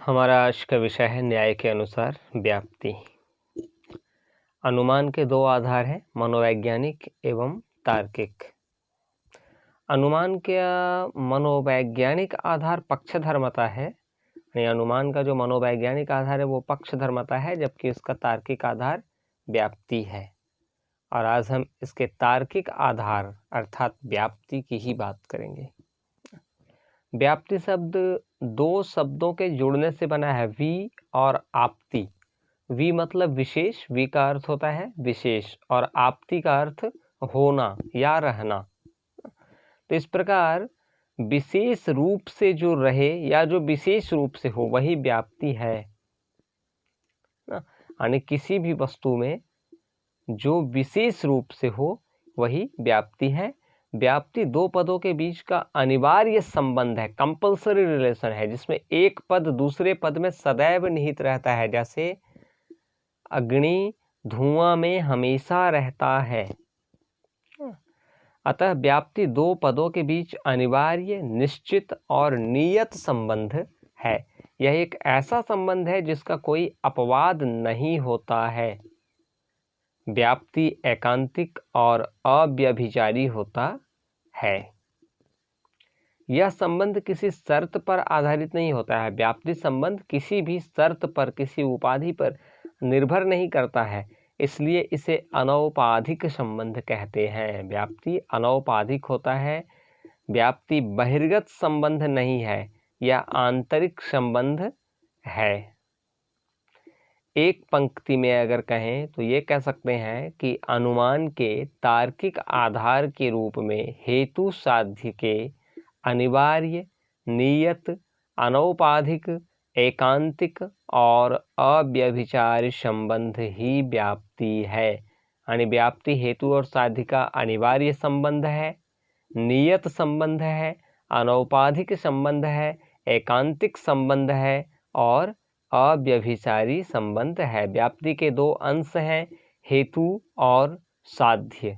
हमारा आज का विषय है न्याय के अनुसार व्याप्ति। अनुमान के दो आधार हैं, मनोवैज्ञानिक एवं तार्किक। अनुमान का मनोवैज्ञानिक आधार पक्षधर्मता है, यानी अनुमान का जो मनोवैज्ञानिक आधार है वो पक्षधर्मता है, जबकि उसका तार्किक आधार व्याप्ति है। और आज हम इसके तार्किक आधार अर्थात व्याप्ति की ही बात करेंगे। व्याप्ति शब्द दो शब्दों के जुड़ने से बना है, वी और आप्ति। वी मतलब विशेष, वी का अर्थ होता है विशेष, और आप्ति का अर्थ होना या रहना। तो इस प्रकार विशेष रूप से जो रहे या जो विशेष रूप से हो वही व्याप्ति है ना। यानी किसी भी वस्तु में जो विशेष रूप से हो वही व्याप्ति है। व्याप्ति दो पदों के बीच का अनिवार्य संबंध है, कंपल्सरी रिलेशन है, जिसमें एक पद दूसरे पद में सदैव निहित रहता है। जैसे अग्नि धुआं में हमेशा रहता है। अतः व्याप्ति दो पदों के बीच अनिवार्य, निश्चित और नियत संबंध है। यह एक ऐसा संबंध है जिसका कोई अपवाद नहीं होता है। व्याप्ति एकांतिक और अव्यभिचारी होता है। यह संबंध किसी शर्त पर आधारित नहीं होता है। व्याप्ति संबंध किसी भी शर्त पर, किसी उपाधि पर निर्भर नहीं करता है, इसलिए इसे अनौपाधिक संबंध कहते हैं। व्याप्ति अनौपाधिक होता है। व्याप्ति बहिर्गत संबंध नहीं है, यह आंतरिक संबंध है। एक पंक्ति में अगर कहें तो ये कह सकते हैं कि अनुमान के तार्किक आधार के रूप में हेतु साध्य के अनिवार्य, नियत, अनौपाधिक, एकांतिक और अव्यभिचारी संबंध ही व्याप्ति है। यानी व्याप्ति हेतु और साध्य का अनिवार्य संबंध है, नियत संबंध है, अनौपाधिक संबंध है, एकांतिक संबंध है और अव्यभिचारी संबंध है। व्याप्ति के दो अंश हैं, हेतु और साध्य।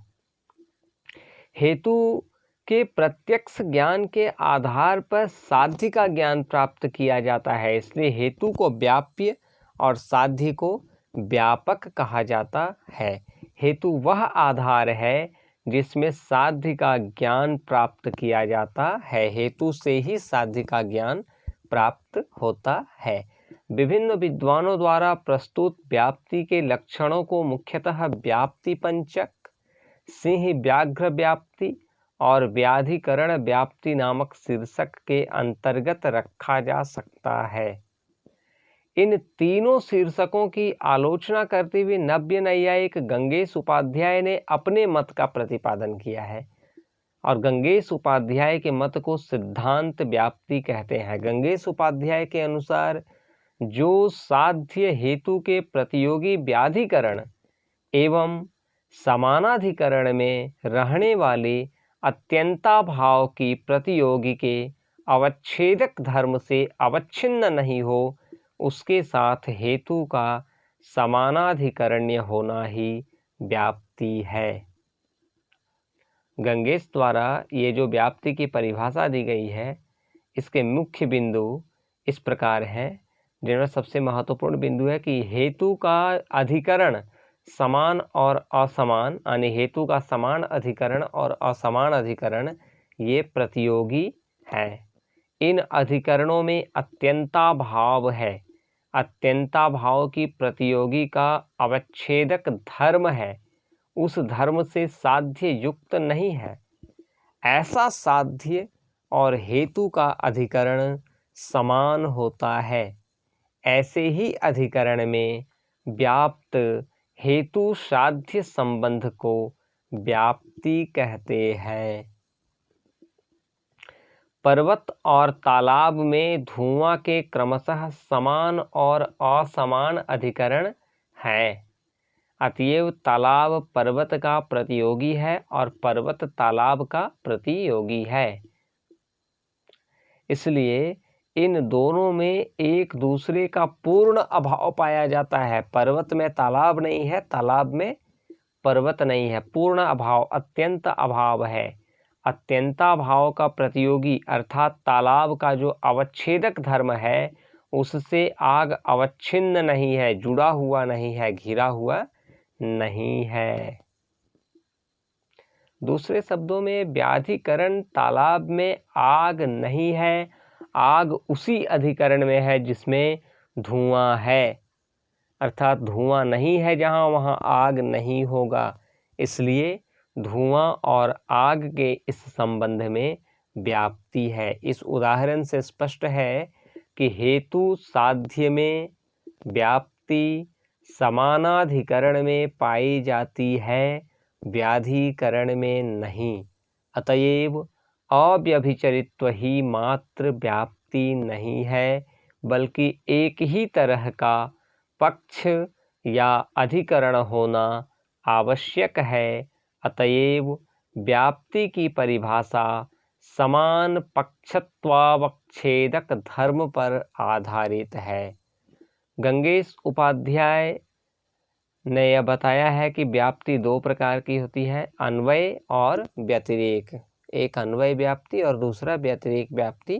हेतु के प्रत्यक्ष ज्ञान के आधार पर साध्य का ज्ञान प्राप्त किया जाता है, इसलिए हेतु को व्याप्य और साध्य को व्यापक कहा जाता है। हेतु वह आधार है जिसमें साध्य का ज्ञान प्राप्त किया जाता है। हेतु से ही साध्य का ज्ञान प्राप्त होता है। विभिन्न विद्वानों द्वारा प्रस्तुत व्याप्ति के लक्षणों को मुख्यतः व्याप्ति पंचक, सिंह व्याघ्र व्याप्ति और व्याधिकरण व्याप्ति नामक शीर्षक के अंतर्गत रखा जा सकता है। इन तीनों शीर्षकों की आलोचना करते हुए नव्य नैयायिक गंगेश उपाध्याय ने अपने मत का प्रतिपादन किया है, और गंगेश उपाध्याय के मत को सिद्धांत व्याप्ति कहते हैं। गंगेश उपाध्याय के अनुसार जो साध्य हेतु के प्रतियोगी व्याधिकरण एवं समानाधिकरण में रहने वाले अत्यंताभाव की प्रतियोगी के अवच्छेदक धर्म से अवच्छिन्न नहीं हो, उसके साथ हेतु का समानाधिकरण्य होना ही व्याप्ति है। गंगेश द्वारा ये जो व्याप्ति की परिभाषा दी गई है, इसके मुख्य बिंदु इस प्रकार हैं, जिनमें सबसे महत्वपूर्ण बिंदु है कि हेतु का अधिकरण समान और असमान, यानी हेतु का समान अधिकरण और असमान अधिकरण ये प्रतियोगी है। इन अधिकरणों में अत्यंताभाव है। अत्यंताभाव की प्रतियोगी का अवच्छेदक धर्म है, उस धर्म से साध्य युक्त नहीं है। ऐसा साध्य और हेतु का अधिकरण समान होता है। ऐसे ही अधिकरण में व्याप्त हेतु साध्य संबंध को व्याप्ति कहते हैं। पर्वत और तालाब में धुआं के क्रमशः समान और असमान अधिकरण हैं। अतएव तालाब पर्वत का प्रतियोगी है और पर्वत तालाब का प्रतियोगी है। इसलिए इन दोनों में एक दूसरे का पूर्ण अभाव पाया जाता है। पर्वत में तालाब नहीं है, तालाब में पर्वत नहीं है। पूर्ण अभाव, अत्यंत अभाव है। अत्यंताभाव का प्रतियोगी अर्थात तालाब का जो अवच्छेदक धर्म है, उससे आग अवच्छिन्न नहीं है, जुड़ा हुआ नहीं है, घिरा हुआ नहीं है। दूसरे शब्दों में व्याधिकरण तालाब में आग नहीं है, आग उसी अधिकरण में है जिसमें धुआं है, अर्थात धुआं नहीं है जहां वहां आग नहीं होगा। इसलिए धुआं और आग के इस संबंध में व्याप्ति है। इस उदाहरण से स्पष्ट है कि हेतु साध्य में व्याप्ति समानाधिकरण में पाई जाती है, व्याधिकरण में नहीं। अतएव अव्यभिचरित्व ही मात्र व्याप्ति नहीं है, बल्कि एक ही तरह का पक्ष या अधिकरण होना आवश्यक है। अतएव व्याप्ति की परिभाषा समान पक्षत्वावच्छेदक धर्म पर आधारित है। गंगेश उपाध्याय ने यह बताया है कि व्याप्ति दो प्रकार की होती है, अन्वय और व्यतिरेक। एक अन्वय व्याप्ति और दूसरा व्यतिरेक व्याप्ति।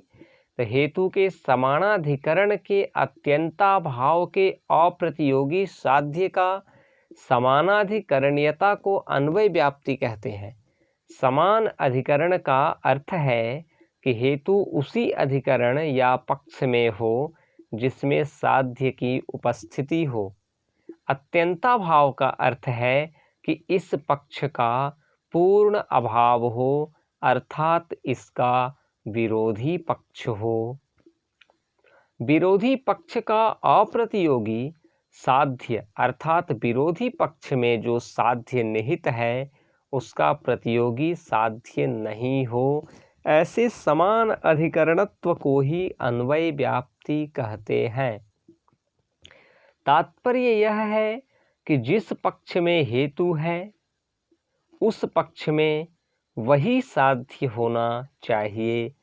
तो हेतु के समानाधिकरण के अत्यंताभाव के अप्रतियोगी साध्य का समानाधिकरणीयता को अन्वय व्याप्ति कहते हैं। समान अधिकरण का अर्थ है कि हेतु उसी अधिकरण या पक्ष में हो जिसमें साध्य की उपस्थिति हो। अत्यंताभाव का अर्थ है कि इस पक्ष का पूर्ण अभाव हो, अर्थात इसका विरोधी पक्ष हो। विरोधी पक्ष का अप्रतियोगी साध्य अर्थात विरोधी पक्ष में जो साध्य निहित है उसका प्रतियोगी साध्य नहीं हो, ऐसे समान अधिकरणत्व को ही अन्वय व्याप्ति कहते हैं। तात्पर्य यह है कि जिस पक्ष में हेतु है उस पक्ष में वही साध्य होना चाहिए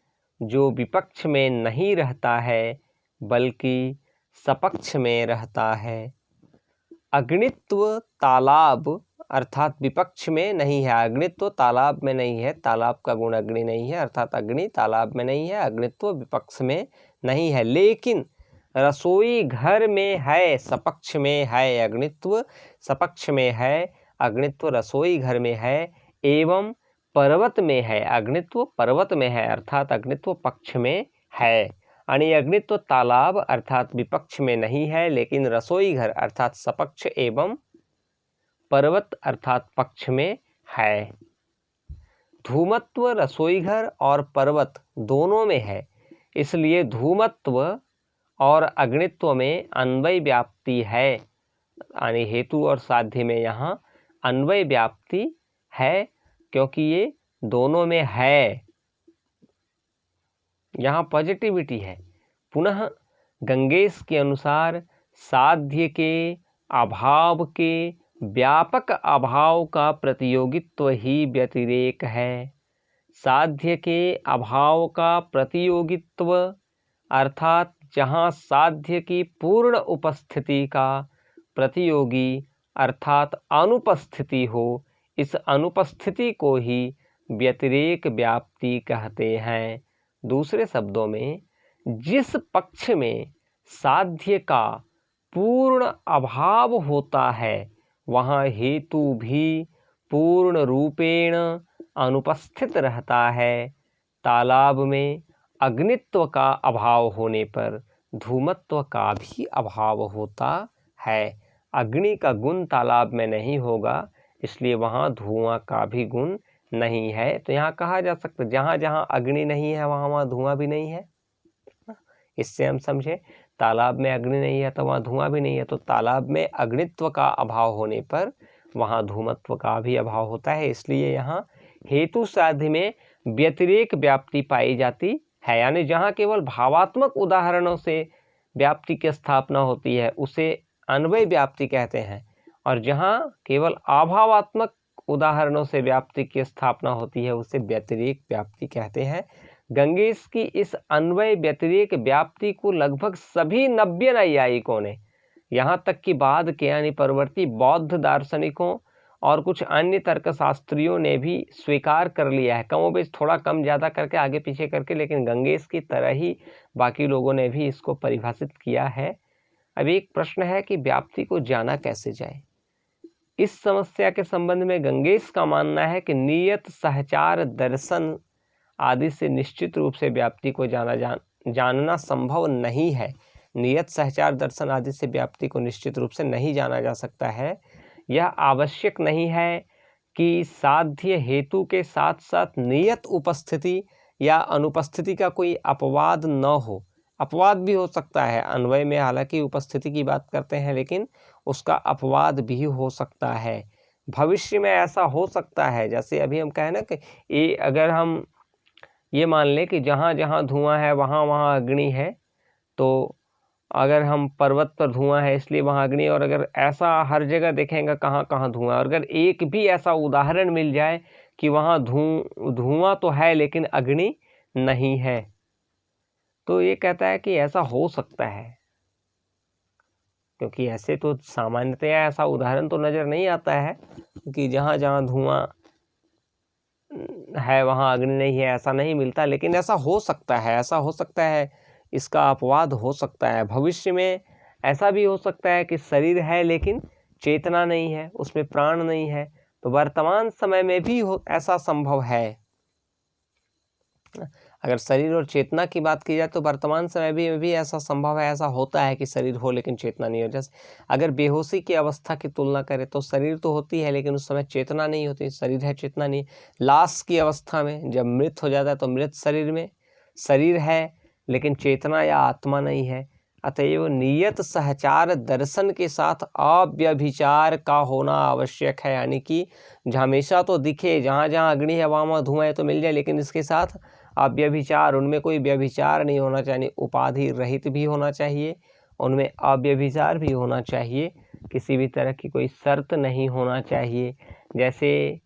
जो विपक्ष में नहीं रहता है बल्कि सपक्ष में रहता है। अग्नित्व तालाब अर्थात विपक्ष में नहीं है, अग्नित्व तालाब में नहीं है, तालाब का गुण अग्नि नहीं है, अर्थात अग्नि तालाब में नहीं है, अग्नित्व विपक्ष में नहीं है, लेकिन रसोई घर में है, सपक्ष में है। अग्नित्व सपक्ष में है, अग्नित्व रसोई घर में है, एवं पर्वत में है, अग्नित्व पर्वत में है, अर्थात अग्नित्व पक्ष में है। यानी अग्नित्व तालाब अर्थात विपक्ष में नहीं है, लेकिन रसोई घर अर्थात सपक्ष एवं पर्वत अर्थात पक्ष में है। धूमत्व रसोई घर और पर्वत दोनों में है, इसलिए धूमत्व और अग्नित्व में अन्वय व्याप्ति है। यानी हेतु और साध्य में यहाँ अन्वय व्याप्ति है, क्योंकि ये दोनों में है, यहाँ पॉजिटिविटी है। पुनः गंगेश के अनुसार साध्य के अभाव के व्यापक अभाव का प्रतियोगित्व ही व्यतिरेक है। साध्य के अभाव का प्रतियोगित्व अर्थात जहाँ साध्य की पूर्ण उपस्थिति का प्रतियोगी अर्थात अनुपस्थिति हो, इस अनुपस्थिति को ही व्यतिरेक व्याप्ति कहते हैं। दूसरे शब्दों में जिस पक्ष में साध्य का पूर्ण अभाव होता है वहाँ हेतु भी पूर्ण रूपेण अनुपस्थित रहता है। तालाब में अग्नित्व का अभाव होने पर धूमत्व का भी अभाव होता है। अग्नि का गुण तालाब में नहीं होगा, इसलिए वहाँ धुआं का भी गुण नहीं है। तो यहाँ कहा जा सकता है जहाँ जहाँ अग्नि नहीं है वहाँ वहाँ धुआं भी नहीं है। इससे हम समझे तालाब में अग्नि नहीं है तो वहाँ धुआं भी नहीं है, तो तालाब में अग्नित्व का अभाव होने पर वहाँ धूमत्व का भी अभाव होता है। इसलिए यहाँ हेतु साध्य में व्यतिरेक व्याप्ति पाई जाती है, यानी जहाँ केवल भावात्मक उदाहरणों से व्याप्ति की स्थापना होती है उसे अन्वय व्याप्ति कहते हैं, और जहाँ केवल अभावात्मक उदाहरणों से व्याप्ति की स्थापना होती है उसे व्यतिरेक व्याप्ति कहते हैं। गंगेश की इस अन्वय व्यतिरेक व्याप्ति को लगभग सभी नव्य नैयायिकों ने, यहाँ तक कि बाद के यानी परवर्ती बौद्ध दार्शनिकों और कुछ अन्य तर्कशास्त्रियों ने भी स्वीकार कर लिया है, कमोबेश थोड़ा कम ज़्यादा करके आगे पीछे करके, लेकिन गंगेश की तरह ही बाकी लोगों ने भी इसको परिभाषित किया है। अब एक प्रश्न है कि व्याप्ति को जाना कैसे जाए। इस समस्या के संबंध में गंगेश का मानना है कि नियत सहचार दर्शन आदि से निश्चित रूप से व्याप्ति को जानना संभव नहीं है। नियत सहचार दर्शन आदि से व्याप्ति को निश्चित रूप से नहीं जाना जा सकता है। यह आवश्यक नहीं है कि साध्य हेतु के साथ साथ नियत उपस्थिति या अनुपस्थिति का कोई अपवाद न हो। अपवाद भी हो सकता है अन्वय में, हालांकि उपस्थिति की बात करते हैं, लेकिन उसका अपवाद भी हो सकता है। भविष्य में ऐसा हो सकता है, जैसे अभी हम कहें ना कि अगर हम ये मान लें कि जहाँ जहाँ धुआं है वहाँ वहाँ अग्नि है, तो अगर हम पर्वत पर धुआं है इसलिए वहाँ अग्नि, और अगर ऐसा हर जगह देखेंगे कहाँ कहाँ धुआं, और अगर एक भी ऐसा उदाहरण मिल जाए कि वहाँ धुआं तो है लेकिन अग्नि नहीं है, तो ये कहता है कि ऐसा हो सकता है, क्योंकि ऐसे तो सामान्यतया ऐसा उदाहरण तो नज़र नहीं आता है कि जहाँ जहाँ धुआं है वहाँ अग्नि नहीं है, ऐसा नहीं मिलता। लेकिन ऐसा हो सकता है, ऐसा हो सकता है, इसका अपवाद हो सकता है। भविष्य में ऐसा भी हो सकता है कि शरीर है लेकिन चेतना नहीं है, उसमें प्राण नहीं है। तो वर्तमान समय में भी ऐसा संभव है। अगर शरीर और चेतना की बात की जाए तो वर्तमान समय में भी ऐसा संभव है, ऐसा होता है कि शरीर हो लेकिन चेतना नहीं हो। जैसे अगर बेहोशी की अवस्था की तुलना करें तो शरीर तो होती है लेकिन उस समय चेतना नहीं होती, शरीर है चेतना नहीं। लाश की अवस्था में जब मृत हो जाता है तो मृत शरीर में शरीर है लेकिन चेतना या आत्मा नहीं है। अतएव नियत सहचार दर्शन के साथ अव्यभिचार का होना आवश्यक है, यानी कि हमेशा तो दिखे जहाँ जहाँ अग्नि है वहाँ वहाँ धुआं है तो मिल जाए, लेकिन इसके साथ अव्यभिचार, उनमें कोई व्यभिचार नहीं होना चाहिए, उपाधि रहित भी होना चाहिए, उनमें अव्यभिचार भी होना चाहिए, किसी भी तरह की कोई शर्त नहीं होना चाहिए। जैसे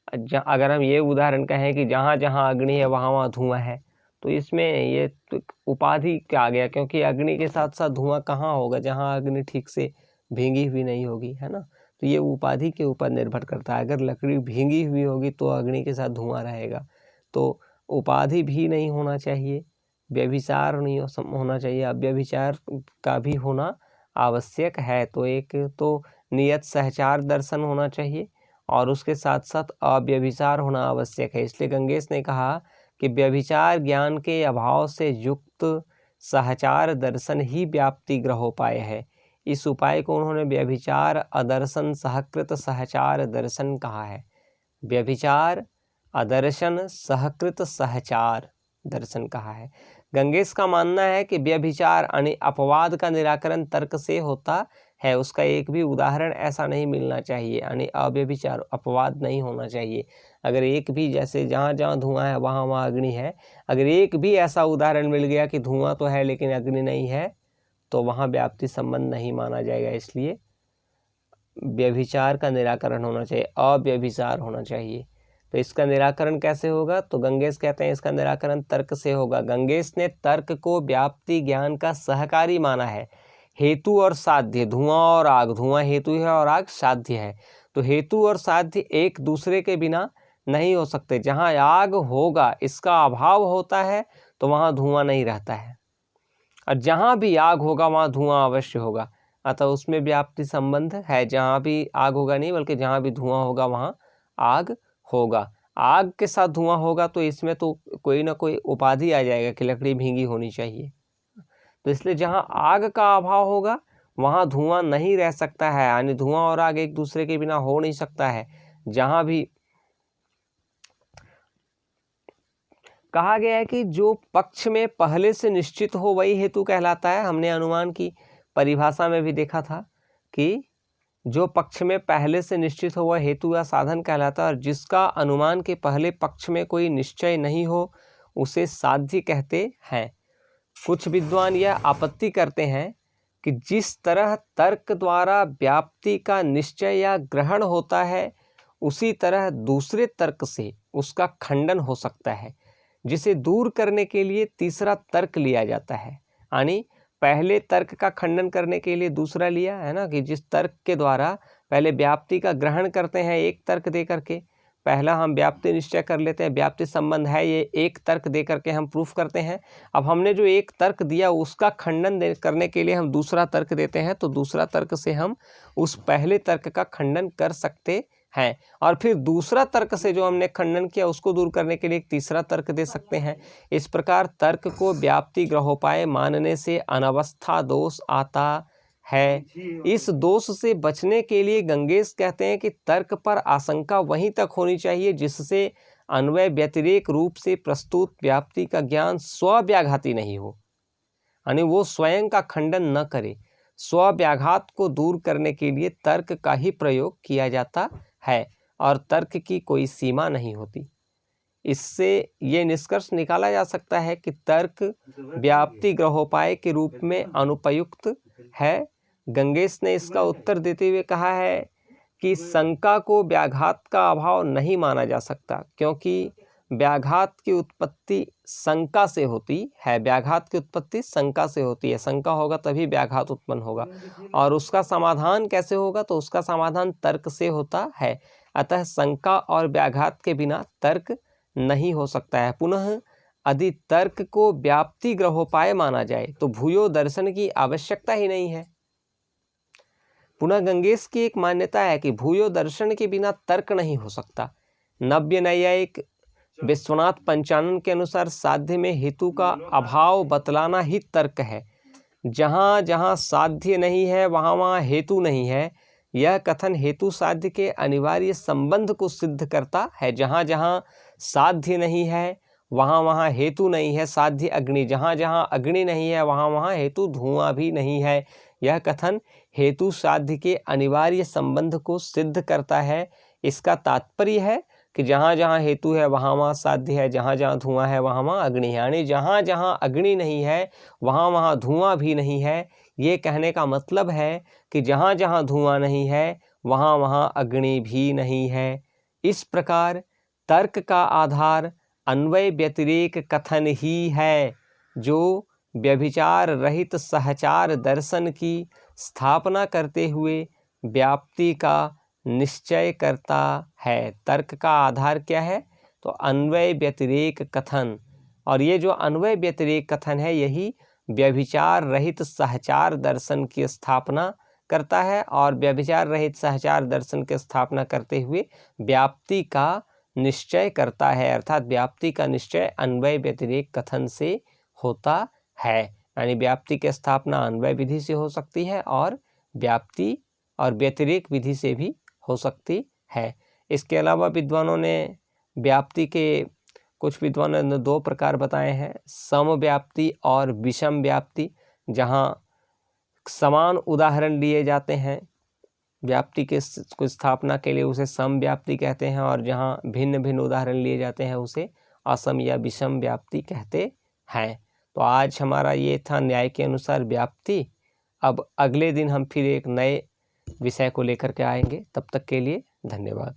अगर हम ये उदाहरण कहें कि जहाँ जहाँ अग्नि है वहाँ वहाँ धुआं है, तो इसमें ये तो उपाधि क्या आ गया, क्योंकि अग्नि के साथ साथ धुआं कहाँ होगा जहाँ अग्नि ठीक से भींगी हुई नहीं होगी, है ना। तो ये उपाधि के ऊपर निर्भर करता है। अगर लकड़ी भींगी हुई होगी तो अग्नि के साथ धुआं रहेगा। तो उपाधि भी नहीं होना चाहिए, व्यभिचार नहीं होना चाहिए, अव्यभिचार का भी होना आवश्यक है। तो एक तो नियत सहचार दर्शन होना चाहिए और उसके साथ साथ अव्यभिचार होना आवश्यक है। इसलिए गंगेश ने कहा कि व्यभिचार ज्ञान के अभाव से युक्त सहचार दर्शन ही व्याप्ति ग्रहोपाय है। इस उपाय को उन्होंने व्यभिचार अदर्शन सहकृत सहचार दर्शन कहा है। व्यभिचार अदर्शन सहकृत सहचार दर्शन कहा है। गंगेश का मानना है कि व्यभिचार यानी अपवाद का निराकरण तर्क से होता है, उसका एक भी उदाहरण ऐसा नहीं मिलना चाहिए, यानी अव्यभिचार अपवाद नहीं होना चाहिए। अगर एक भी, जैसे जहाँ जहाँ धुआं है वहाँ वहाँ अग्नि है, अगर एक भी ऐसा उदाहरण मिल गया कि धुआं तो है लेकिन अग्नि नहीं है, तो वहाँ व्याप्ति संबंध नहीं माना जाएगा। इसलिए व्यभिचार का निराकरण होना चाहिए, अव्यभिचार होना चाहिए। तो इसका निराकरण कैसे होगा, तो गंगेश कहते हैं इसका निराकरण तर्क से होगा। गंगेश ने तर्क को व्याप्ति ज्ञान का सहकारी माना है। हेतु और साध्य, धुआं और आग, धुआं हेतु है और आग साध्य है, तो हेतु और साध्य एक दूसरे के बिना नहीं हो सकते। जहाँ आग होगा इसका अभाव होता है तो वहाँ धुआं नहीं रहता है, और जहाँ भी आग होगा वहाँ धुआं अवश्य होगा। अतः उसमें व्याप्ति संबंध है, जहाँ भी आग होगा नहीं बल्कि जहाँ भी धुआं होगा वहाँ आग होगा। आग के साथ धुआं होगा तो इसमें तो कोई ना कोई उपाधि आ जाएगा कि लकड़ी भींगी होनी चाहिए। तो इसलिए जहाँ आग का अभाव होगा वहाँ धुआं नहीं रह सकता है, यानी धुआं और आग एक दूसरे के बिना हो नहीं सकता है। जहाँ भी कहा गया है कि जो पक्ष में पहले से निश्चित हो वही हेतु कहलाता है। हमने अनुमान की परिभाषा में भी देखा था कि जो पक्ष में पहले से निश्चित हो वह हेतु या साधन कहलाता है, और जिसका अनुमान के पहले पक्ष में कोई निश्चय नहीं हो उसे साध्य कहते हैं। कुछ विद्वान यह आपत्ति करते हैं कि जिस तरह तर्क द्वारा व्याप्ति का निश्चय या ग्रहण होता है उसी तरह दूसरे तर्क से उसका खंडन हो सकता है, जिसे दूर करने के लिए तीसरा तर्क लिया जाता है। यानी पहले तर्क का खंडन करने के लिए दूसरा लिया है ना, कि जिस तर्क के द्वारा पहले व्याप्ति का ग्रहण करते हैं एक तर्क दे करके, पहला हम व्याप्ति निश्चय कर लेते हैं। व्याप्ति संबंध है ये, एक तर्क दे करके हम प्रूफ करते हैं। अब हमने जो एक तर्क दिया उसका खंडन करने के लिए हम दूसरा तर्क देते हैं, तो दूसरा तर्क से हम उस पहले तर्क का खंडन कर सकते हैं, और फिर दूसरा तर्क से जो हमने खंडन किया उसको दूर करने के लिए एक तीसरा तर्क दे सकते हैं। इस प्रकार तर्क को व्याप्ति ग्रहोपाय मानने से अनवस्था दोष आता है। इस दोष से बचने के लिए गंगेश कहते हैं कि तर्क पर आशंका वहीं तक होनी चाहिए जिससे अन्वय व्यतिरेक रूप से प्रस्तुत व्याप्ति का ज्ञान स्वव्याघाती नहीं हो, यानी वो स्वयं का खंडन न करे। स्वव्याघात को दूर करने के लिए तर्क का ही प्रयोग किया जाता है और तर्क की कोई सीमा नहीं होती। इससे ये निष्कर्ष निकाला जा सकता है कि तर्क व्याप्ति ग्रहोपाय के रूप में अनुपयुक्त है। गंगेश ने इसका उत्तर देते हुए कहा है कि शंका को व्याघात का अभाव नहीं माना जा सकता, क्योंकि व्याघात की उत्पत्ति शंका से होती है। व्याघात की उत्पत्ति शंका से होती है, शंका होगा तभी व्याघात उत्पन्न होगा, और उसका समाधान कैसे होगा, तो उसका समाधान तर्क से होता है। अतः शंका और व्याघात के बिना तर्क नहीं हो सकता है। पुनः यदि तर्क को व्याप्ति ग्रहोपाय माना जाए तो भूयो दर्शन की आवश्यकता ही नहीं है। पुनः गंगेश की एक मान्यता है कि भूयो दर्शन के बिना तर्क नहीं हो सकता। नव्य न्यायिक विश्वनाथ पंचानन के अनुसार साध्य में हेतु का अभाव बतलाना ही तर्क है। जहाँ जहाँ साध्य नहीं है वहाँ वहाँ हेतु नहीं है, यह कथन हेतु साध्य के अनिवार्य संबंध को सिद्ध करता है। जहाँ जहाँ साध्य नहीं है वहाँ वहाँ हेतु नहीं है, साध्य अग्नि, जहाँ जहाँ अग्नि नहीं है वहाँ वहाँ हेतु धुआं भी नहीं है। यह कथन हेतु साध्य के अनिवार्य संबंध को सिद्ध करता है। इसका तात्पर्य है कि जहाँ जहाँ हेतु है वहाँ वहाँ साध्य है, जहाँ जहाँ धुआं है वहाँ वहाँ अग्नि है, यानी जहाँ जहाँ अग्नि नहीं है वहाँ वहाँ धुआं भी नहीं है। ये कहने का मतलब है कि जहाँ जहाँ धुआं नहीं है वहाँ वहाँ अग्नि भी नहीं है। इस प्रकार तर्क का आधार अन्वय व्यतिरेक कथन ही है, जो व्यभिचार रहित सहचार दर्शन की स्थापना करते हुए व्याप्ति का निश्चय करता है। तर्क का आधार क्या है, तो अन्वय व्यतिरेक कथन, और ये जो अन्वय व्यतिरेक कथन है यही व्यभिचार रहित सहचार दर्शन की स्थापना करता है, और व्यभिचार रहित सहचार दर्शन की स्थापना करते हुए व्याप्ति का निश्चय करता है। अर्थात व्याप्ति का निश्चय अन्वय व्यतिरेक कथन से होता है, यानी व्याप्ति की स्थापना अन्वय विधि से हो सकती है और व्याप्ति और व्यतिरेक विधि से भी हो सकती है। इसके अलावा विद्वानों ने व्याप्ति के, कुछ विद्वानों ने दो प्रकार बताए हैं, समव्याप्ति और विषम व्याप्ति। जहाँ समान उदाहरण लिए जाते हैं व्याप्ति के स्थापना के लिए उसे समव्याप्ति कहते हैं, और जहाँ भिन्न भिन्न उदाहरण लिए जाते हैं उसे असम या विषम व्याप्ति कहते हैं। तो आज हमारा ये था न्याय के अनुसार व्याप्ति। अब अगले दिन हम फिर एक नए विषय को लेकर के आएंगे। तब तक के लिए धन्यवाद।